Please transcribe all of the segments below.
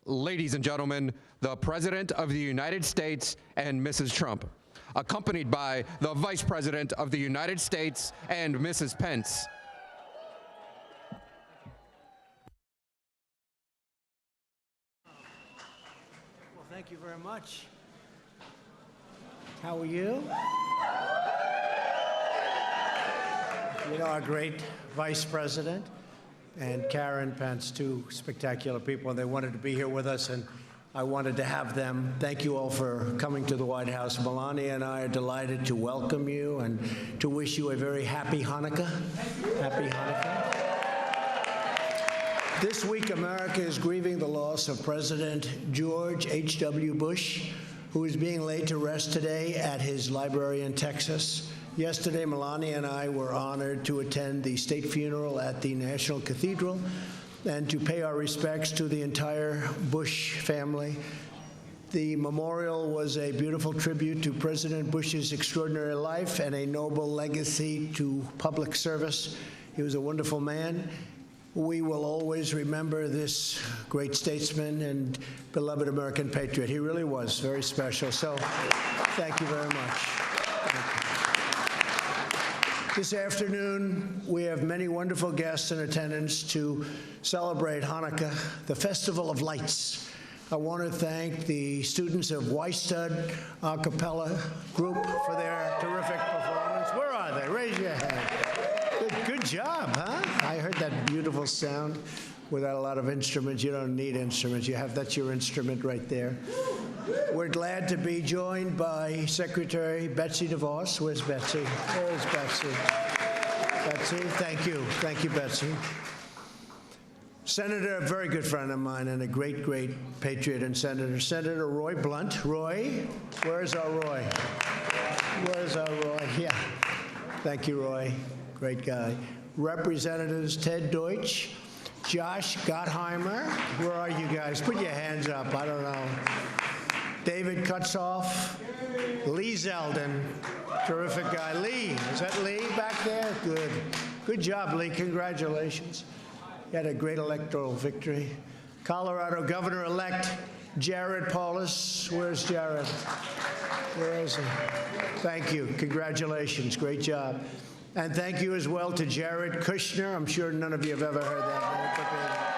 Ladies and gentlemen, the President of the United States and Mrs. Trump, accompanied by the Vice President of the United States and Mrs. Pence. Well, thank you very much. How are you? You know, our great Vice President and Karen Pence, two spectacular people, and they wanted to be here with us, and I wanted to have them. Thank you all for coming to the White House. Melania and I are delighted to welcome you and to wish you a very happy Hanukkah. Happy Hanukkah. This week, America is grieving the loss of President George H.W. Bush, who is being laid to rest today at his library in Texas. Yesterday, Melania and I were honored to attend the state funeral at the National Cathedral and to pay our respects to the entire Bush family. The memorial was a beautiful tribute to President Bush's extraordinary life and a noble legacy to public service. He was a wonderful man. We will always remember this great statesman and beloved American patriot. He really was very special. So thank you very much. This afternoon, we have many wonderful guests in attendance to celebrate Hanukkah, the Festival of Lights. I want to thank the students of Weistud a cappella group for their terrific performance. Where are they? Raise your hand. Good job, huh? I heard that beautiful sound without a lot of instruments. You don't need instruments. That's your instrument right there. We're glad to be joined by Secretary Betsy DeVos. Where's Betsy? There's Betsy. Betsy, thank you. Thank you, Betsy. Senator, a very good friend of mine and a great, great patriot and senator, Senator Roy Blunt. Roy, where's our Roy? Where's our Roy? Yeah. Thank you, Roy. Great guy. Representatives Ted Deutsch, Josh Gottheimer. Where are you guys? Put your hands up. I don't know. David Kutzoff, Lee Zeldin, terrific guy. Lee, is that Lee back there? Good. Good job, Lee. Congratulations. You had a great electoral victory. Colorado Governor-elect Jared Polis. Where's Jared? Where is he? Thank you. Congratulations. Great job. And thank you as well to Jared Kushner. I'm sure none of you have ever heard that name.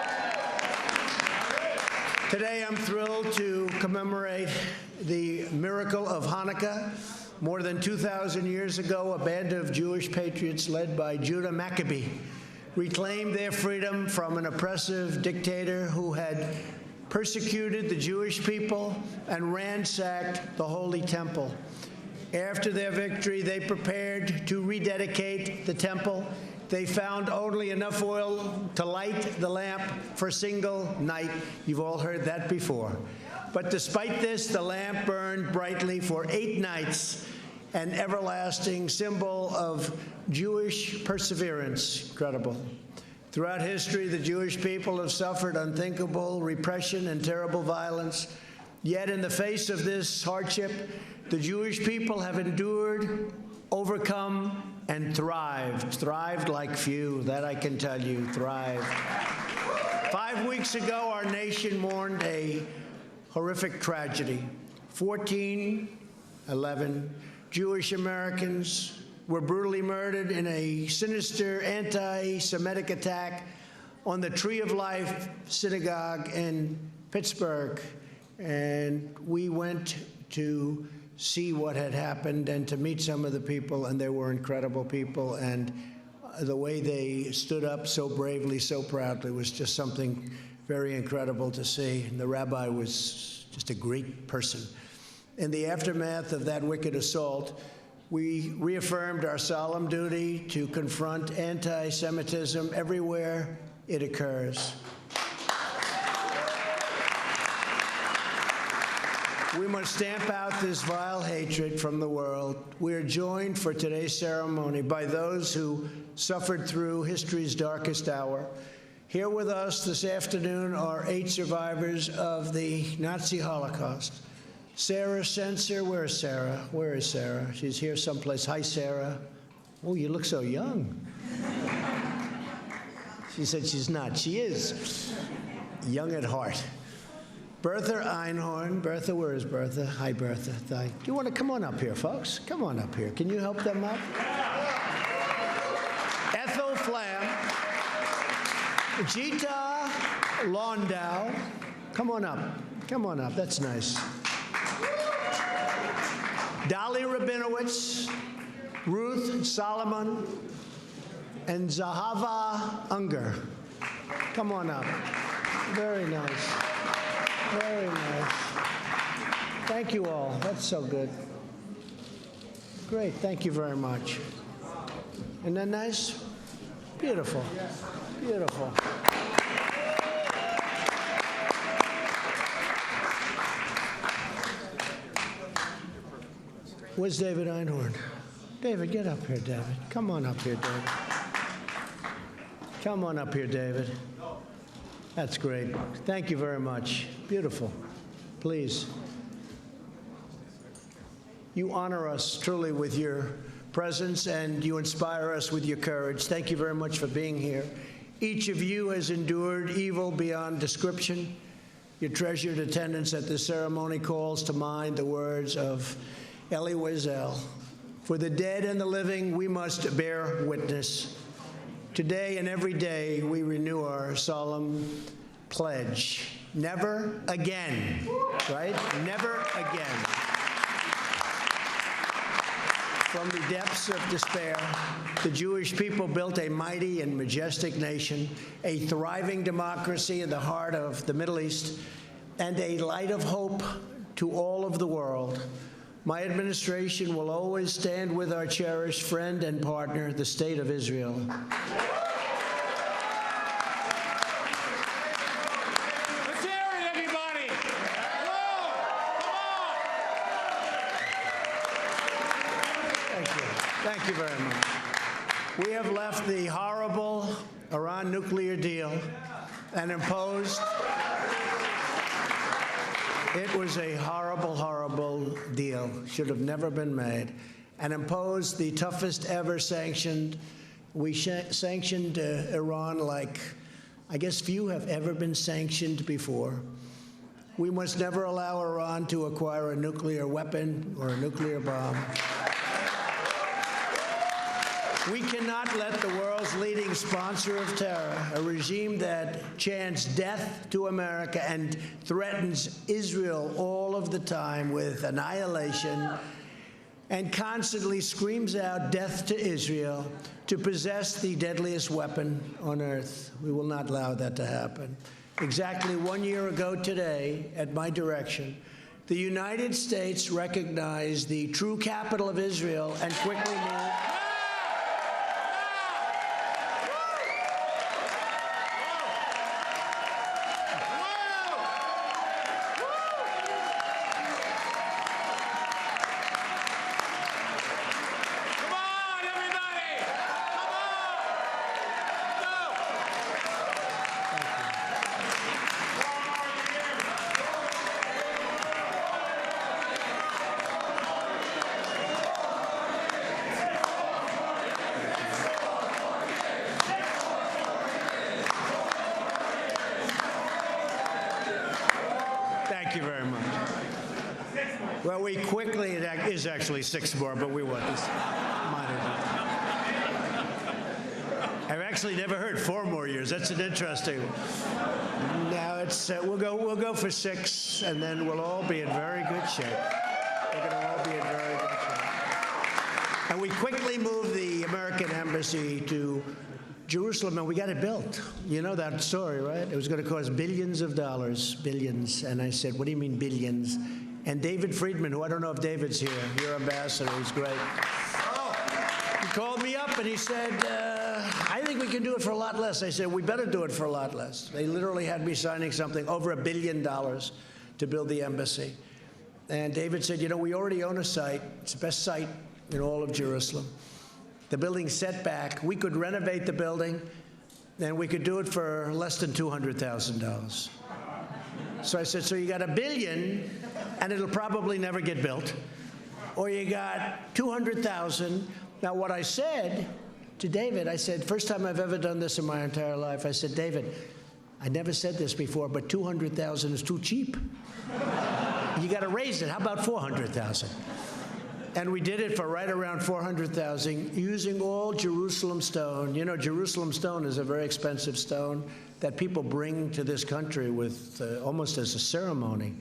Today, I'm thrilled to commemorate the miracle of Hanukkah. More than 2,000 years ago, a band of Jewish patriots led by Judah Maccabee reclaimed their freedom from an oppressive dictator who had persecuted the Jewish people and ransacked the Holy Temple. After their victory, they prepared to rededicate the temple. They found only enough oil to light the lamp for a single night. You've all heard that before. But despite this, the lamp burned brightly for 8 nights, an everlasting symbol of Jewish perseverance. Incredible. Throughout history, the Jewish people have suffered unthinkable repression and terrible violence. Yet in the face of this hardship, the Jewish people have endured, overcome, and thrived. Thrived like few, that I can tell you, thrived. 5 weeks ago, our nation mourned a horrific tragedy. 11 Jewish Americans were brutally murdered in a sinister anti-Semitic attack on the Tree of Life synagogue in Pittsburgh. And we went to see what had happened and to meet some of the people, and they were incredible people. And the way they stood up so bravely, so proudly, was just something very incredible to see. And the rabbi was just a great person. In the aftermath of that wicked assault, we reaffirmed our solemn duty to confront anti-Semitism everywhere it occurs. We must stamp out this vile hatred from the world. We are joined for today's ceremony by those who suffered through history's darkest hour. Here with us this afternoon are 8 survivors of the Nazi Holocaust. Sarah Sensor, where is Sarah? Where is Sarah? She's here someplace. Hi, Sarah. Oh, you look so young. She said she's not. She is young at heart. Bertha Einhorn. Bertha, where is Bertha? Hi, Bertha. Do you want to come on up here, folks? Come on up here. Can you help them up? Ethel Flam. Jita Landau. Come on up. Come on up. That's nice. Dolly Rabinowitz, Ruth Solomon, and Zahava Unger. Come on up. Very nice. Very nice. Thank you all. That's so good. Great. Thank you very much. Isn't that nice? Beautiful. Beautiful. Where's David Einhorn? David, get up here, David. Come on up here, David. Come on up here, David. That's great. Thank you very much. Beautiful. Please. You honor us truly with your presence, and you inspire us with your courage. Thank you very much for being here. Each of you has endured evil beyond description. Your treasured attendance at this ceremony calls to mind the words of Elie Wiesel. For the dead and the living, we must bear witness. Today and every day, we renew our solemn pledge. Never again, right? Never again. From the depths of despair, the Jewish people built a mighty and majestic nation, a thriving democracy in the heart of the Middle East, and a light of hope to all of the world. My administration will always stand with our cherished friend and partner, the State of Israel. Let's hear it, everybody! Hello! Come on! Thank you. Thank you very much. We have left the horrible Iran nuclear deal and imposed. It was a horrible, horrible deal. Should have never been made. And imposed the toughest ever sanctioned. We sanctioned Iran like, I guess, few have ever been sanctioned before. We must never allow Iran to acquire a nuclear weapon or a nuclear bomb. We cannot let the world's leading sponsor of terror, a regime that chants death to America and threatens Israel all of the time with annihilation and constantly screams out death to Israel, to possess the deadliest weapon on earth. We will not allow that to happen. Exactly 1 year ago today, at my direction, the United States recognized the true capital of Israel and quickly moved. Thank you very much. Well, we quickly, it is actually 6 more, but we want this minor. I've actually never heard 4 more years. That's an interesting one. Now it's, we'll go for 6, and then we'll all be in very good shape. We're going to all be in very good shape. And we quickly moved the American embassy to Jerusalem, and we got it built. You know that story, right? It was going to cost billions of dollars, billions. And I said, what do you mean billions? And David Friedman, who I don't know if David's here, your ambassador, he's great. He called me up and he said, I think we can do it for a lot less. I said, we better do it for a lot less. They literally had me signing something over $1 billion to build the embassy. And David said, you know, we already own a site. It's the best site in all of Jerusalem. The building's set back. We could renovate the building, and we could do it for less than $200,000. So I said, so you got $1 billion, and it'll probably never get built, or you got $200,000. Now, what I said to David, I said, first time I've ever done this in my entire life, I said, David, I never said this before, but 200,000 is too cheap. You got to raise it. How about 400,000? And we did it for right around 400,000 using all Jerusalem stone. You know, Jerusalem stone is a very expensive stone that people bring to this country with almost as a ceremony.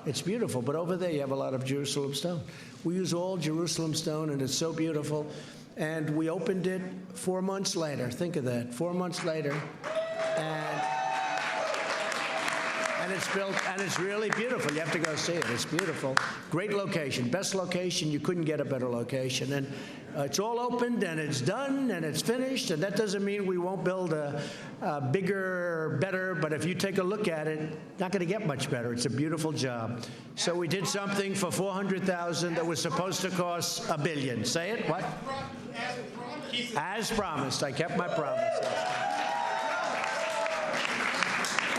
It's beautiful, but over there you have a lot of Jerusalem stone. We use all Jerusalem stone, and it's so beautiful. And we opened it 4 months later. Think of that, 4 months later. And it's built, and it's really beautiful. You have to go see it. It's beautiful. Great location. Best location. You couldn't get a better location. And it's all opened, and it's done, and it's finished. And that doesn't mean we won't build a bigger, better. But if you take a look at it, not going to get much better. It's a beautiful job. So we did something for 400,000 that was supposed to cost $1 billion. Say it. What? As promised. I kept my promise.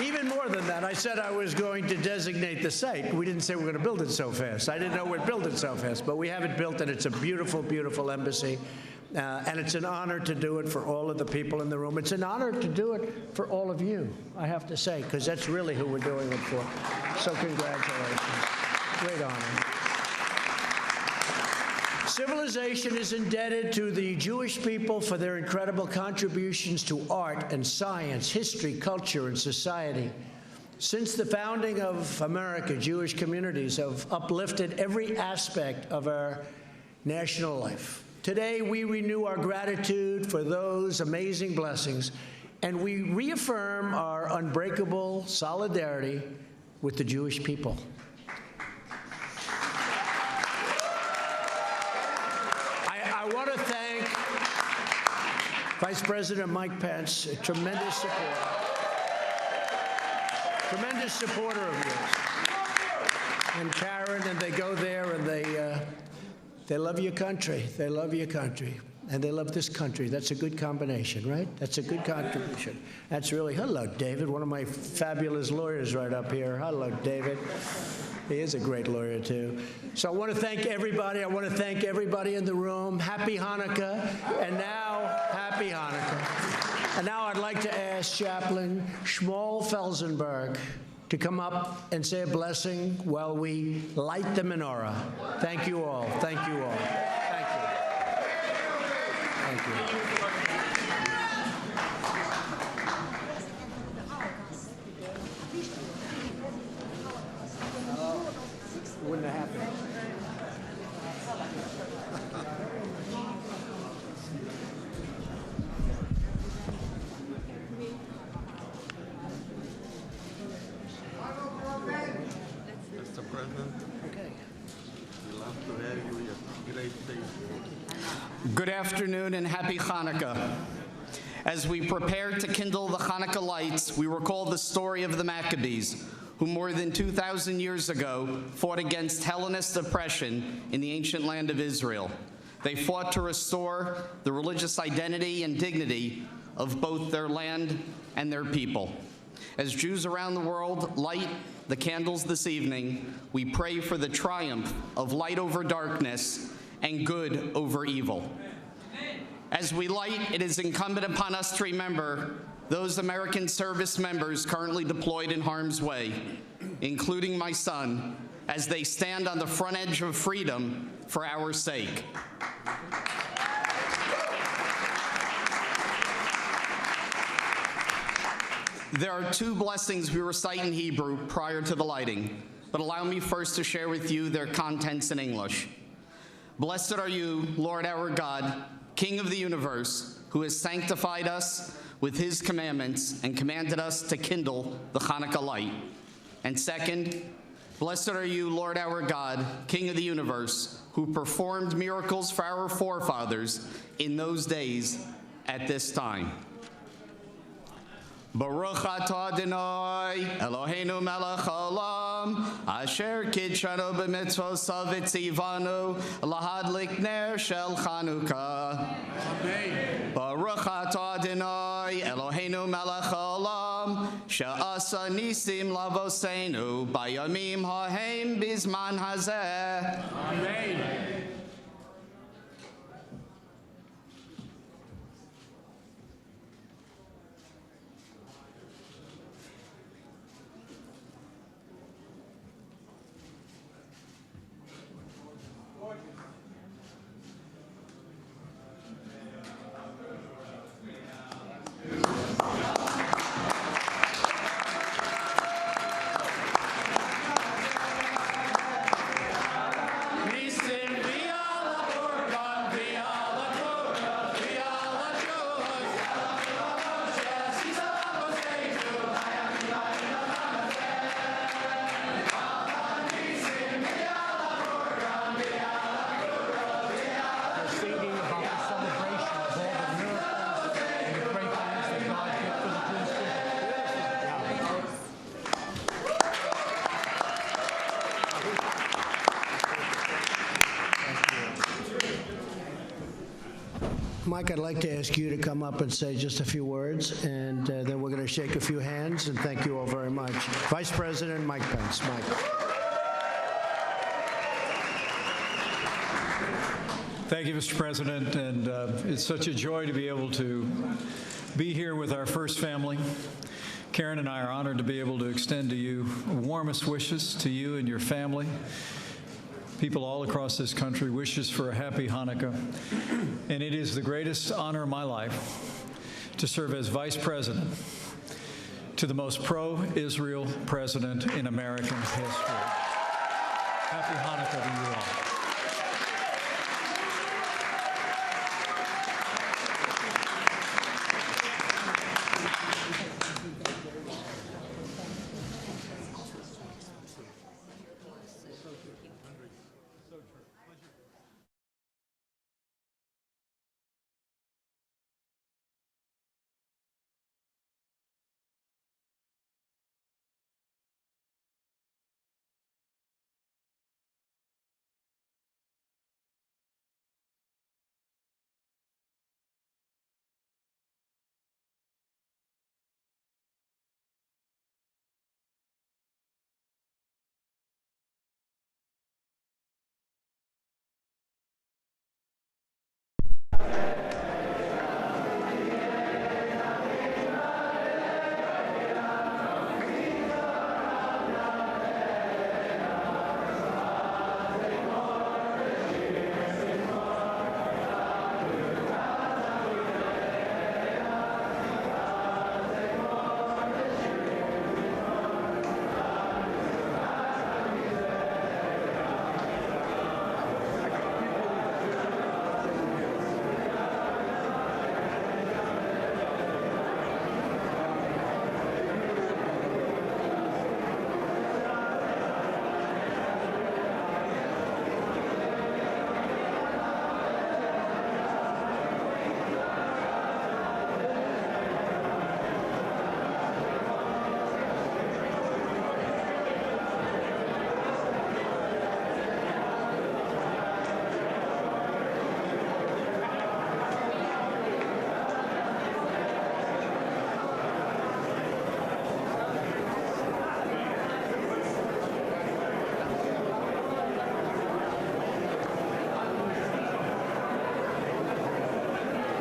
Even more than that, I said I was going to designate the site. We didn't say we're going to build it so fast. I didn't know we'd build it so fast, but we have it built, and it's a beautiful, beautiful embassy. And it's an honor to do it for all of the people in the room. It's an honor to do it for all of you, I have to say, because that's really who we're doing it for. So congratulations. Great honor. Civilization is indebted to the Jewish people for their incredible contributions to art and science, history, culture, and society. Since the founding of America, Jewish communities have uplifted every aspect of our national life. Today, we renew our gratitude for those amazing blessings, and we reaffirm our unbreakable solidarity with the Jewish people. I want to thank Vice President Mike Pence, a tremendous supporter of yours, and Karen, and they go there and they love your country. They love your country, and they love this country. That's a good combination, right? That's a good contribution. That's really, hello, David, one of my fabulous lawyers right up here. Hello, David. He is a great lawyer, too. So I want to thank everybody. I want to thank everybody in the room. Happy Hanukkah. And now, happy Hanukkah. And now I'd like to ask Chaplain Shmuel Felsenberg to come up and say a blessing while we light the menorah. Thank you all. Thank you all. Thank you. Thank you. Wouldn't have happened. Mr. President, Okay. we love to have you. You're a great thing. Good afternoon and happy Hanukkah. As we prepare to kindle the Hanukkah lights, we recall the story of the Maccabees, who more than 2,000 years ago fought against Hellenist oppression in the ancient land of Israel. They fought to restore the religious identity and dignity of both their land and their people. As Jews around the world light the candles this evening, we pray for the triumph of light over darkness and good over evil. As we light, it is incumbent upon us to remember those American service members currently deployed in harm's way, including my son, as they stand on the front edge of freedom for our sake. There are two blessings we recite in Hebrew prior to the lighting, but allow me first to share with you their contents in English. Blessed are you, Lord our God, King of the universe, who has sanctified us with his commandments and commanded us to kindle the Hanukkah light. And second, blessed are you, Lord our God, King of the universe, who performed miracles for our forefathers in those days at this time. Baruch atah Adonai, Eloheinu melech haolam, asher kidshanu b'mitzvosav v'tzivanu lahadlik ner shel Chanukah. Amen. Baruch atah Adonai, Eloheinu melech haolam, she'asa nisim lavoseinu bayamim hahem bizman hazeh. Amen. Mike, I'd like to ask you to come up and say just a few words, and then we're going to shake a few hands, and thank you all very much. Vice President Mike Pence. Mike. Thank you, Mr. President, and it's such a joy to be able to be here with our first family. Karen and I are honored to be able to extend to you warmest wishes to you and your family. People all across this country, wishes for a happy Hanukkah. And it is the greatest honor of my life to serve as Vice President to the most pro-Israel president in American history. Happy Hanukkah to you all.